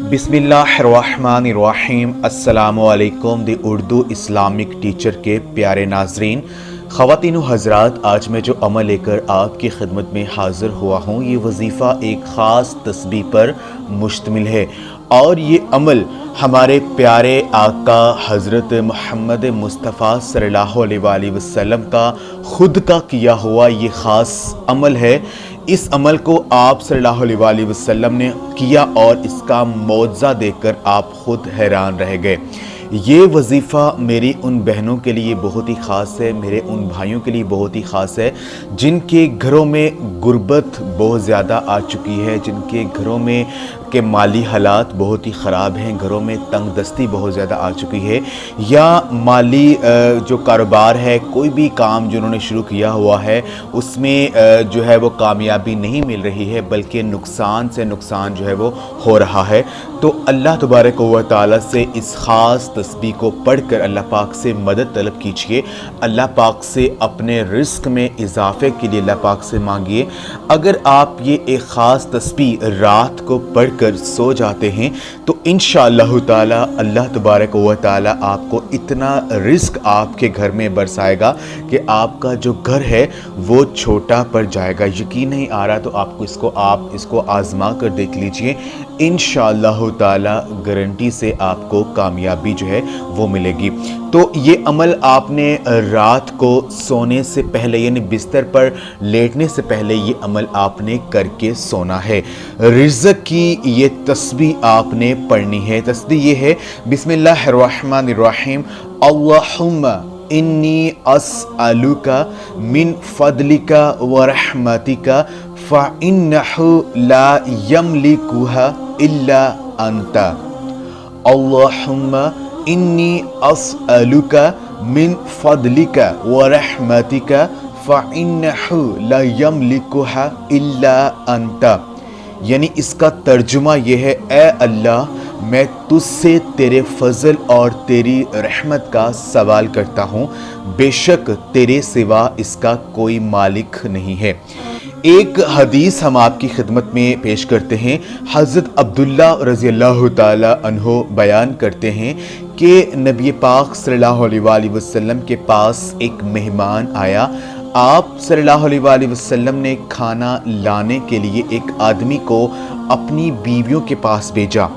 बिस्मिल्लाहिर्रहमानिर्रहीम। अस्सलामुअलैकुम। दी Urdu Islamic teacher के प्यारे नाजरीन, ख़वातीन व हज़रात, आज मैं जो अमल लेकर आपकी खिदमत में हाज़िर हुआ हूँ, ये वजीफ़ा एक ख़ास तस्बीह पर मुश्तमिल है और ये अमल हमारे प्यारे आका हज़रत मोहम्मद मुस्तफ़ा सल्लल्लाहु अलैहि वसल्लम का ख़ुद का किया हुआ ये ख़ास अमल है। इस अमल को आप सल्लल्लाहु अलैहि वसल्लम ने किया और इसका मौजज़ा देखकर आप ख़ुद हैरान रह गए। ये वजीफ़ा मेरी उन बहनों के लिए बहुत ही ख़ास है, मेरे उन भाइयों के लिए बहुत ही ख़ास है जिनके घरों में गुर्बत बहुत ज़्यादा आ चुकी है, जिनके घरों में के माली हालात बहुत ही ख़राब हैं, घरों में तंगदस्ती बहुत ज़्यादा आ चुकी है, या माली जो कारोबार है, कोई भी काम जो उन्होंने शुरू किया हुआ है उसमें जो है वो कामयाबी नहीं मिल रही है, बल्कि नुकसान से नुकसान जो है वो हो रहा है। तो अल्लाह तबारक व तआला से इस ख़ास तस्बीह को पढ़कर अल्लाह पाक से मदद तलब कीजिए, अल्लाह पाक से अपने रिस्क में इजाफे के लिए अल्लाह पाक से मांगिए। अगर आप ये एक ख़ास तस्बीह रात को पढ़कर सो जाते हैं तो इंशाअल्लाह ताला अल्लाह तबारक व तआला आपको इतना रिस्क आपके घर में बरसाएगा कि आपका जो घर है वो छोटा पड़ जाएगा। यकीन नहीं आ रहा तो आप इसको आजमा कर देख लीजिए, इंशाअल्लाह ताला गारंटी से आपको कामयाबी जो है वो मिलेगी। तो ये अमल आपने रात को सोने से पहले यानी बिस्तर पर लेटने से पहले ये अमल आपने करके सोना है। रिज़्क़ की ये तस्बीह आपने पढ़नी है। तस्बीह ये है बिस्मिल्लाहिर्रहमानिर्रहीम, अल्लाहुम्मा इन्नी अस्अलुका मिन फदलिका व रहमतिका फ़इन्नहु ला यमलिकुहा इल्ला अंता। अल्लाहुम्मा इन्नी अस्अलुका मिन फदलिका व रहमतिका फ़इन्नहु ला यमलिकुहा इल्ला अंता। यानी इसका तर्जुमा यह है, ए अल्लाह, मैं तुझसे तेरे फजल और तेरी रहमत का सवाल करता हूँ, बेशक तेरे सिवा इसका कोई मालिक नहीं है। एक हदीस हम आपकी खिदमत में पेश करते हैं। हज़रत अब्दुल्ला रज़ियल्लाहु ताला अन्हो बयान करते हैं कि नबी पाक सल्लल्लाहु अलैहि वसल्लम के पास एक मेहमान आया। आप सल्लल्लाहु अलैहि वसल्लम ने खाना लाने के लिए एक आदमी को अपनी बीवियों के पास भेजा,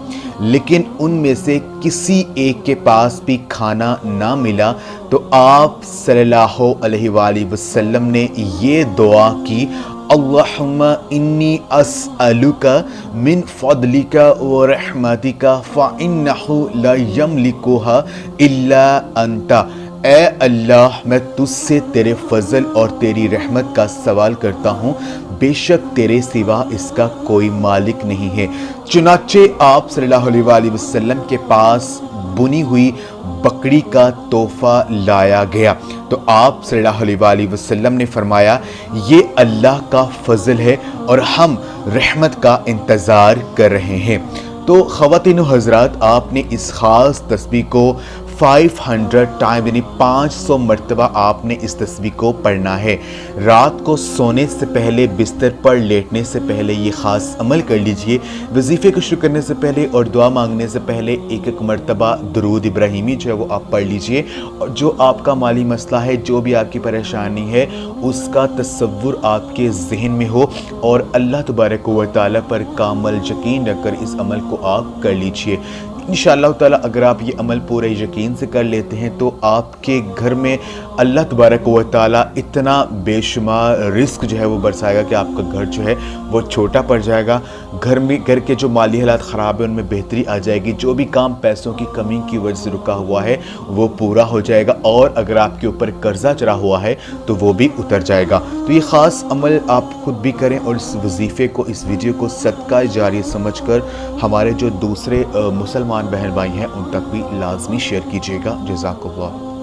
लेकिन उनमें से किसी एक के पास भी खाना ना मिला। तो आप सल्लल्लाहु अलैहि वसल्लम ने ये दुआ की, अल्लाहुम्मा इन्नी अस्अलुका मिन फदलिका व रहमतिका फ़इन्नहु ला यमलिकुहा इल्ला अंता। ए अल्लाह, मैं तुझसे तेरे फजल और तेरी रहमत का सवाल करता हूँ, बेशक तेरे सिवा इसका कोई मालिक नहीं है। चुनाचे आप सल्लल्लाहु अलैहि वसल्लम के पास बुनी हुई बकरी का तोहफा लाया गया। तो आप सल्लल्लाहु अलैहि वसल्लम ने फरमाया, ये अल्लाह का फजल है और हम रहमत का इंतज़ार कर रहे हैं। तो ख़वातीन व हज़रात, आपने इस ख़ास तस्बीह को 500 टाइम यानी 500 मरतबा आपने इस तस्बीह को पढ़ना है। रात को सोने से पहले, बिस्तर पर लेटने से पहले ये ख़ास अमल कर लीजिए। वजीफ़े को शुरू करने से पहले और दुआ मांगने से पहले एक एक मरतबा दुरूद इब्राहिमी जो है वो आप पढ़ लीजिए, और जो आपका माली मसला है, जो भी आपकी परेशानी है, उसका तसव्वुर आपके जहन में हो और अल्लाह तबारक व तआला पर कामल यकीन रखकर इस अमल को आप कर लीजिए। इंशाअल्लाह ताला अगर आप ये अमल पूरे यकीन से कर लेते हैं तो आपके घर में अल्लाह तबारक व तआला इतना बेशुमार रिस्क जो है वो बरसाएगा कि आपका घर जो है वो छोटा पड़ जाएगा। घर के जो माली हालात ख़राब है उनमें बेहतरी आ जाएगी। जो भी काम पैसों की कमी की वजह से रुका हुआ है वो पूरा हो जाएगा, और अगर आपके ऊपर कर्जा चढ़ा हुआ है तो वो भी उतर जाएगा। तो ये ख़ास अमल आप खुद भी करें और इस वजीफ़े को, इस वीडियो को सदका जारी समझकर हमारे जो दूसरे मुसलमान बहन भाई हैं उन तक भी लाजमी शेयर कीजिएगा। जज़ाकल्लाह।